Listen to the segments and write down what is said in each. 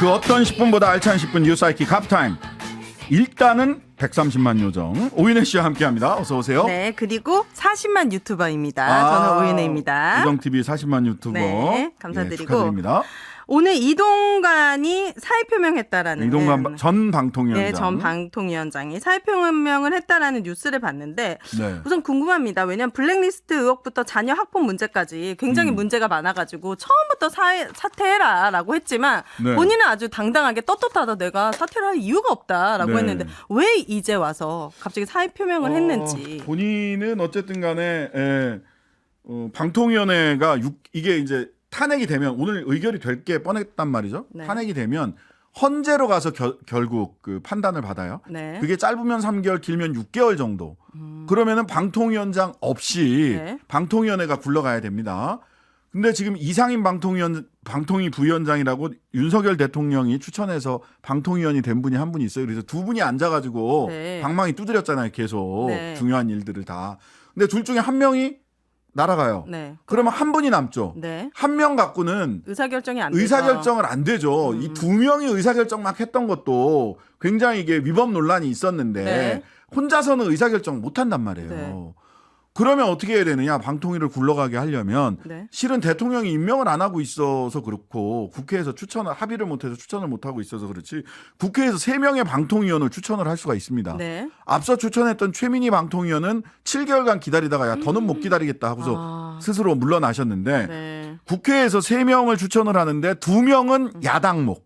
그 어떤 10분보다 알찬 10분 뉴스아이키 갑타임. 일단은 130만 요정 오윤혜 씨와 함께합니다. 어서 오세요. 네, 그리고 40만 유튜버입니다. 저는 오윤혜입니다. 요정TV 40만 유튜버. 네, 감사드리고. 예, 축하드립니다. 오늘 이동관이 사의표명했다라는 이동관 전 방통위원장. 네, 전 방통위원장이 사의표명을 했다라는 뉴스를 봤는데 네. 우선 궁금합니다. 왜냐하면 블랙리스트 의혹부터 자녀 학폭 문제까지 굉장히 문제가 많아가지고 처음부터 사퇴해라라고 했지만 네. 본인은 아주 당당하게 떳떳하다 내가 사퇴를 할 이유가 없다라고 네. 했는데 왜 이제 와서 갑자기 사의표명을 했는지. 본인은 어쨌든 간에 방통위원회가 이게 이제 탄핵이 되면 오늘 의결이 될 게 뻔했단 말이죠. 네. 탄핵이 되면 헌재로 가서 결국 그 판단을 받아요. 네. 그게 짧으면 3개월, 길면 6개월 정도. 그러면은 방통위원장 없이 네. 방통위원회가 굴러가야 됩니다. 근데 지금 이상임 방통위 부위원장이라고 윤석열 대통령이 추천해서 방통위원이 된 분이 한 분이 있어요. 그래서 두 분이 앉아가지고 네. 방망이 두드렸잖아요. 계속 네. 중요한 일들을 다. 근데 둘 중에 한 명이 날아가요. 네. 그러면 한 분이 남죠. 네. 한 명 갖고는 의사결정이 안 되죠. 의사결정을 안 되죠. 이 두 명이 의사결정 막 했던 것도 굉장히 이게 위법 논란이 있었는데 네. 혼자서는 의사결정 못 한단 말이에요. 네. 그러면 어떻게 해야 되느냐? 방통위를 굴러가게 하려면 네. 실은 대통령이 임명을 안 하고 있어서 그렇고 국회에서 합의를 못해서 추천을 못 하고 있어서 그렇지 국회에서 3명의 방통위원을 추천을 할 수가 있습니다. 네. 앞서 추천했던 최민희 방통위원은 7개월간 기다리다가 야 더는 못 기다리겠다 하고서 스스로 물러나셨는데 네. 국회에서 3명을 추천을 하는데 2명은 야당목,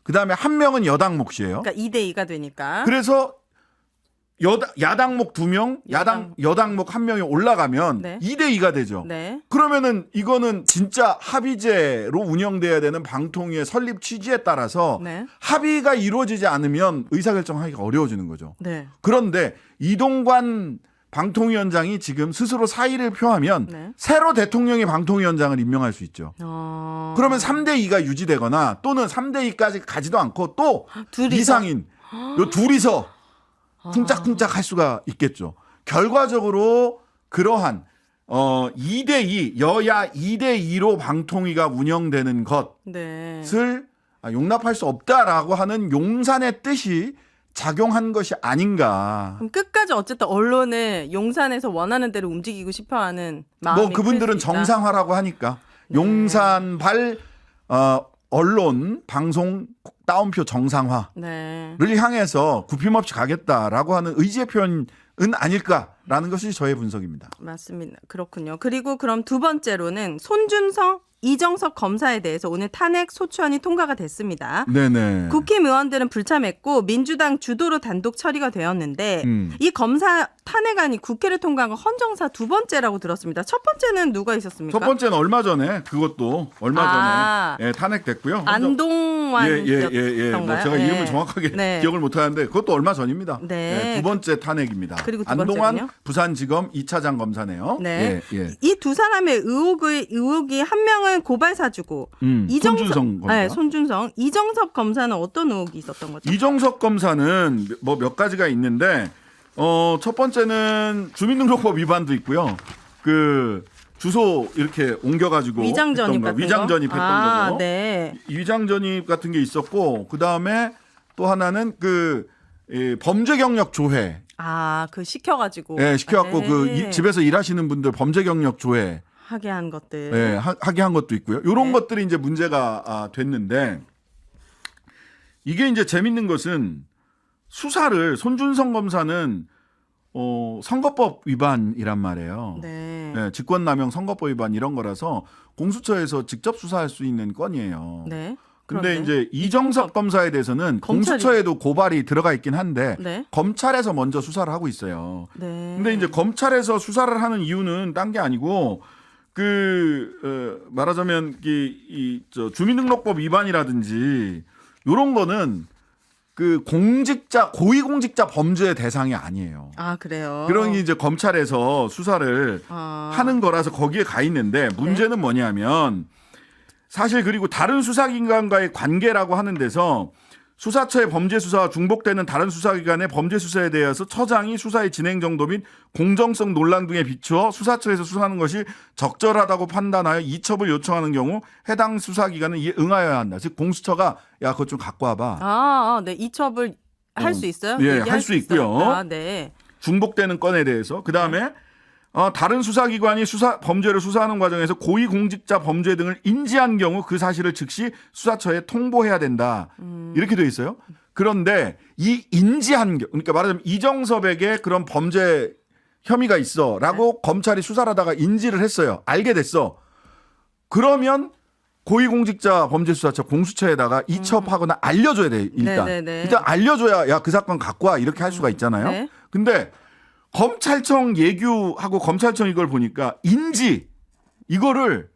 그다음에 1명은 여당몫이에요. 그러니까 2대2가 되니까. 그래서 야당목 2명, 여당목 1명이 올라가면 네. 2대2가 되죠. 네. 그러면은 이거는 진짜 합의제로 운영돼야 되는 방통위의 설립 취지에 따라서 네. 합의가 이루어지지 않으면 의사결정하기가 어려워지는 거죠. 네. 그런데 이동관 방통위원장이 지금 스스로 사의를 표하면 네. 새로 대통령이 방통위원장을 임명할 수 있죠. 그러면 3대2가 유지되거나 또는 3대2까지 가지도 않고 또 둘이서? 이상인 요 둘이서 쿵짝쿵짝 할 수가 있겠죠. 결과적으로 그러한 2대2 여야 2대2로 방통위가 운영되는 네. 것을 용납할 수 없다라고 하는 용산의 뜻이 작용한 것이 아닌가. 그럼 끝까지 어쨌든 언론을 용산에서 원하는 대로 움직이고 싶어하는 마음이 뭐 그분들은 클 수 있다. 정상화라고 하니까 네. 용산발 언론 방송 따옴표 정상화를 네. 향해서 굽힘없이 가겠다라고 하는 의지의 표현은 아닐까라는 것이 저의 분석입니다. 맞습니다. 그렇군요. 그리고 그럼 두 번째로는 손준성, 이정석 검사에 대해서 오늘 탄핵 소추안이 통과가 됐습니다. 네네. 국힘의원들은 불참했고 민주당 주도로 단독 처리가 되었는데 이 검사 탄핵안이 국회를 통과한 건 헌정사 두 번째라고 들었습니다. 첫 번째는 누가 있었습니까? 첫 번째는 얼마 전에 그것도 얼마 전에 안동완 안동완이었던가요? 뭐 제가 이름을 정확하게 네. 기억을 못하는데 그것도 얼마 전입니다. 네. 두 번째 탄핵입니다. 그리고 두 안동완 번째는요? 부산지검 2차장 검사네요. 네. 예. 이 두 사람의 의혹이 한 명은 고발사주고 손준성 검사. 네, 손준성, 이정석 검사는 어떤 의혹이 있었던 거죠? 이정석 검사는 뭐 몇 가지가 있는데 첫 번째는 주민등록법 위반도 있고요. 그 주소 이렇게 옮겨가지고 위장 전입 같은 거? 위장 전입했던 거죠. 네. 위장 전입 같은 게 있었고 그 다음에 또 하나는 범죄 경력 조회. 그 시켜가지고. 네, 시켜갖고 네. 집에서 일하시는 분들 범죄 경력 조회. 하게 한 것들. 네, 하게 한 것도 있고요. 이런 네. 것들이 이제 문제가 됐는데 이게 이제 재밌는 것은 수사를 손준성 검사는 선거법 위반이란 말이에요. 네. 네, 직권남용 선거법 위반 이런 거라서 공수처에서 직접 수사할 수 있는 건이에요. 네. 근데 그런데 이제 이정석 검사에 대해서는 공수처에도 고발이 들어가 있긴 한데 네. 검찰에서 먼저 수사를 하고 있어요. 네. 근데 이제 검찰에서 수사를 하는 이유는 딴 게 아니고 말하자면 주민등록법 위반이라든지 이런 거는 고위공직자 범죄의 대상이 아니에요. 그래요. 그러니 이제 검찰에서 수사를 하는 거라서 거기에 가 있는데 문제는 뭐냐면 사실 그리고 다른 수사기관과의 관계라고 하는 데서 수사처의 범죄 수사와 중복되는 다른 수사기관의 범죄 수사에 대해서 처장이 수사의 진행 정도 및 공정성 논란 등에 비추어 수사처에서 수사하는 것이 적절하다고 판단하여 이첩을 요청하는 경우 해당 수사기관은 이에 응하여야 한다. 즉 공수처가 야 그것 좀 갖고 와봐. 네. 이첩을 할 수 있어요? 예, 할 수 있고요. 네. 중복되는 건에 대해서 그다음에 다른 수사기관이 범죄를 수사하는 과정에서 고위공직자 범죄 등을 인지한 경우 그 사실을 즉시 수사처에 통보해야 된다. 이렇게 돼 있어요. 그런데 이 인지한 경우, 그러니까 말하자면 이정섭에게 그런 범죄 혐의가 있어라고 검찰이 수사를 하다가 인지를 했어요. 알게 됐어. 그러면 고위공직자 범죄수사처 공수처에다가 이첩하거나 알려줘야 돼. 일단. 일단 알려줘야 야 그 사건 갖고 와 이렇게 할 수가 있잖아요. 네. 근데 검찰청 예규하고 검찰청 이걸 보니까 인지 이거를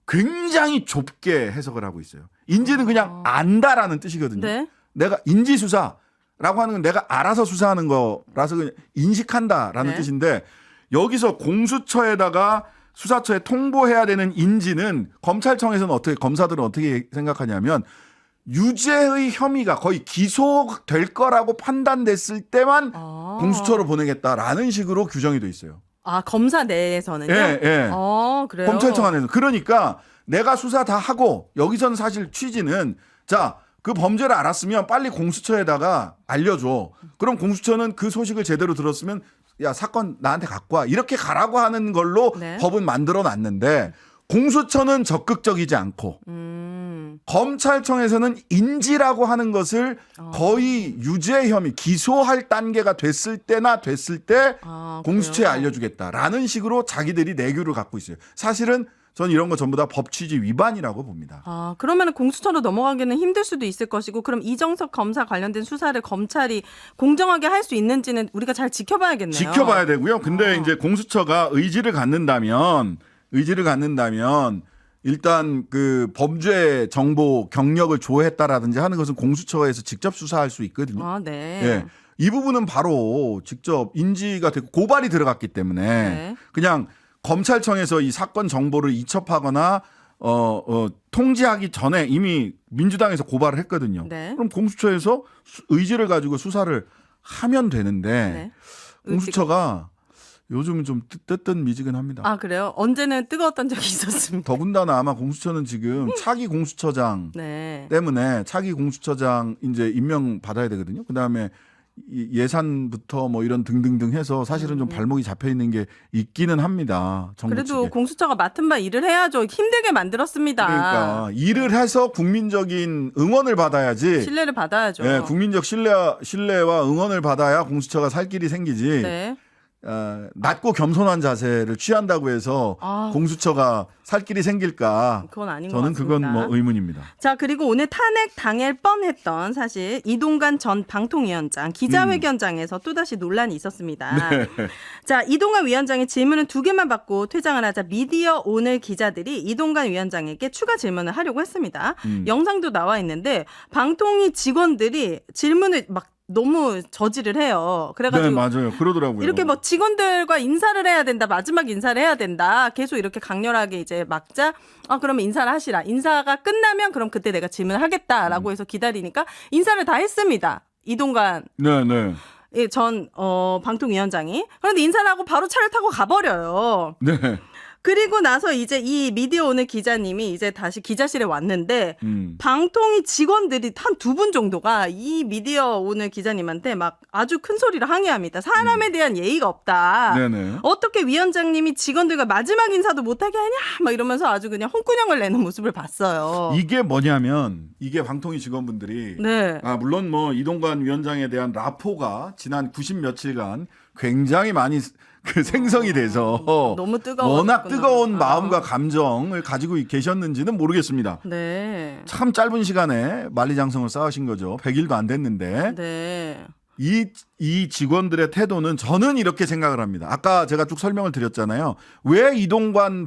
굉장히 좁게 해석을 하고 있어요. 인지는 그냥 안다라는 뜻이거든요. 네. 내가 인지 수사라고 하는 건 내가 알아서 수사하는 거라서 그냥 인식한다라는 네. 뜻인데 여기서 공수처에다가 수사처에 통보해야 되는 인지는 검찰청에서는 검사들은 어떻게 생각하냐면 유죄의 혐의가 거의 기소될 거라고 판단됐을 때만 공수처로 보내겠다라는 식으로 규정이 돼 있어요. 검사 내에서는요? 예, 예. 그래요? 검찰청 안에서. 그러니까 내가 수사 다 하고 여기서는 사실 취지는 자, 그 범죄를 알았으면 빨리 공수처에다가 알려줘. 그럼 공수처는 그 소식을 제대로 들었으면 야, 사건 나한테 갖고 와. 이렇게 가라고 하는 걸로 네. 법은 만들어 놨는데 공수처는 적극적이지 않고 검찰청에서는 인지라고 하는 것을 거의 유죄 혐의 기소할 단계가 됐을 때 공수처에 그래요? 알려주겠다라는 식으로 자기들이 내규를 갖고 있어요. 사실은 전 이런 거 전부 다 법 취지 위반이라고 봅니다. 그러면 공수처로 넘어가기는 힘들 수도 있을 것이고 그럼 이정석 검사 관련된 수사를 검찰이 공정하게 할 수 있는지는 우리가 잘 지켜봐야겠네요. 지켜봐야 되고요. 근데 이제 공수처가 의지를 갖는다면 일단 그 범죄 정보 경력을 조회했다라든지 하는 것은 공수처에서 직접 수사할 수 있거든요. 네. 예. 이 부분은 바로 직접 인지가 되고 고발이 들어갔기 때문에 네. 그냥 검찰청에서 이 사건 정보를 이첩하거나 통지하기 전에 이미 민주당에서 고발을 했거든요. 네. 그럼 공수처에서 의지를 가지고 수사를 하면 되는데 네. 공수처가 요즘은 좀 뜨뜻미지근합니다. 그래요? 언제는 뜨거웠던 적이 있었습니다. 더군다나 아마 공수처는 지금 차기 공수처장 네. 때문에 차기 공수처장 이제 임명 받아야 되거든요. 그다음에 예산부터 뭐 이런 등등등 해서 사실은 좀 발목이 잡혀 있는 게 있기는 합니다. 정부 그래도 측에. 공수처가 맡은 바 일을 해야죠. 힘들게 만들었습니다. 그러니까 일을 해서 국민적인 응원을 받아야지. 신뢰를 받아야죠. 예, 국민적 신뢰와 응원을 받아야 공수처가 살 길이 생기지. 네. 낮고 겸손한 자세를 취한다고 해서 공수처가 살 길이 생길까? 그건 아닌 것 저는 같습니다. 그건 뭐 의문입니다. 자, 그리고 오늘 탄핵 당일 뻔했던 사실 이동관 전 방통위원장 기자회견장에서 또다시 논란이 있었습니다. 네. 자, 이동관 위원장의 질문은 2개만 받고 퇴장을 하자 미디어 오늘 기자들이 이동관 위원장에게 추가 질문을 하려고 했습니다. 영상도 나와 있는데 방통위 직원들이 질문을 막 너무 저지를 해요. 그래가지고 네, 맞아요. 그러더라고요. 이렇게 뭐 직원들과 인사를 해야 된다. 마지막 인사를 해야 된다. 계속 이렇게 강렬하게 이제 막자. 그러면 인사를 하시라. 인사가 끝나면 그럼 그때 내가 질문을 하겠다라고 해서 기다리니까 인사를 다 했습니다. 이동관 네. 전 방통위원장이. 그런데 인사를 하고 바로 차를 타고 가버려요. 네. 그리고 나서 이제 이 미디어 오늘 기자님이 이제 다시 기자실에 왔는데 방통위 직원들이 한 2분 정도가 이 미디어 오늘 기자님한테 막 아주 큰 소리로 항의합니다. 사람에 대한 예의가 없다. 네네. 어떻게 위원장님이 직원들과 마지막 인사도 못하게 하냐? 막 이러면서 아주 그냥 홍군형을 내는 모습을 봤어요. 이게 뭐냐면 이게 방통위 직원분들이 네. 물론 뭐 이동관 위원장에 대한 라포가 지난 90 며칠간 굉장히 많이 생성이 돼서 너무 뜨거웠구나. 워낙 뜨거운 마음과 감정을 가지고 계셨는지는 모르겠습니다. 네. 참 짧은 시간에 만리장성을 쌓으신 거죠. 100일도 안 됐는데 네. 이 직원들의 태도는 저는 이렇게 생각을 합니다. 아까 제가 쭉 설명을 드렸잖아요. 왜 이동관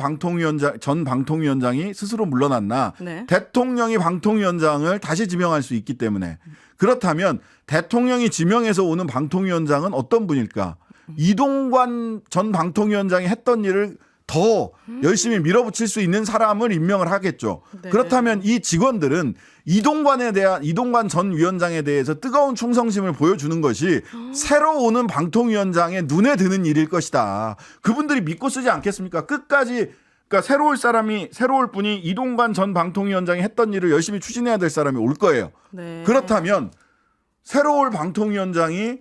전 방통위원장이 스스로 물러났나? 네. 대통령이 방통위원장을 다시 지명할 수 있기 때문에. 그렇다면 대통령이 지명해서 오는 방통위원장은 어떤 분일까? 이동관 전 방통위원장이 했던 일을 더 열심히 밀어붙일 수 있는 사람을 임명을 하겠죠. 네. 그렇다면 이 직원들은 이동관 전 위원장에 대해서 뜨거운 충성심을 보여주는 것이 새로 오는 방통위원장의 눈에 드는 일일 것이다. 그분들이 믿고 쓰지 않겠습니까? 끝까지 그러니까 새로 올 분이 이동관 전 방통위원장이 했던 일을 열심히 추진해야 될 사람이 올 거예요. 네. 그렇다면 새로 올 방통위원장이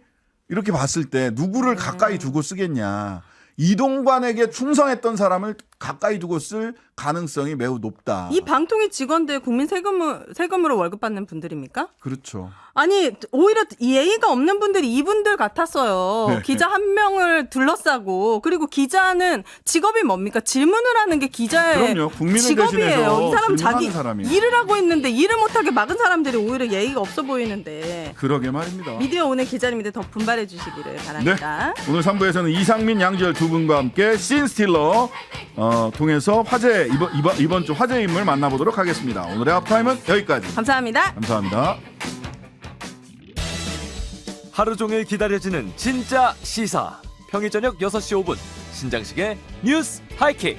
이렇게 봤을 때 누구를 가까이 두고 쓰겠냐. 이동관에게 충성했던 사람을 가까이 두고 쓸 가능성이 매우 높다. 이 방통위 직원들 국민 세금으로 월급 받는 분들입니까? 그렇죠. 아니 오히려 예의가 없는 분들이 이분들 같았어요. 네. 기자 한 명을 둘러싸고 그리고 기자는 직업이 뭡니까? 질문을 하는 게 기자의 그럼요. 국민을 직업이에요. 대신해서 이 사람 자기 질문하는 사람이에요. 일을 하고 있는데 일을 못하게 막은 사람들이 오히려 예의가 없어 보이는데 그러게 말입니다. 미디어 오늘 기자님들 더 분발해 주시기를 바랍니다. 네. 오늘 3부에서는 이상민, 양지열 두 분과 함께 씬스틸러 통해서 화제 이번 주 화제 인물 만나보도록 하겠습니다. 오늘의 합타임은 여기까지. 감사합니다. 감사합니다. 하루 종일 기다려지는 진짜 시사. 평일 저녁 6시 5분 신장식의 뉴스 하이킥.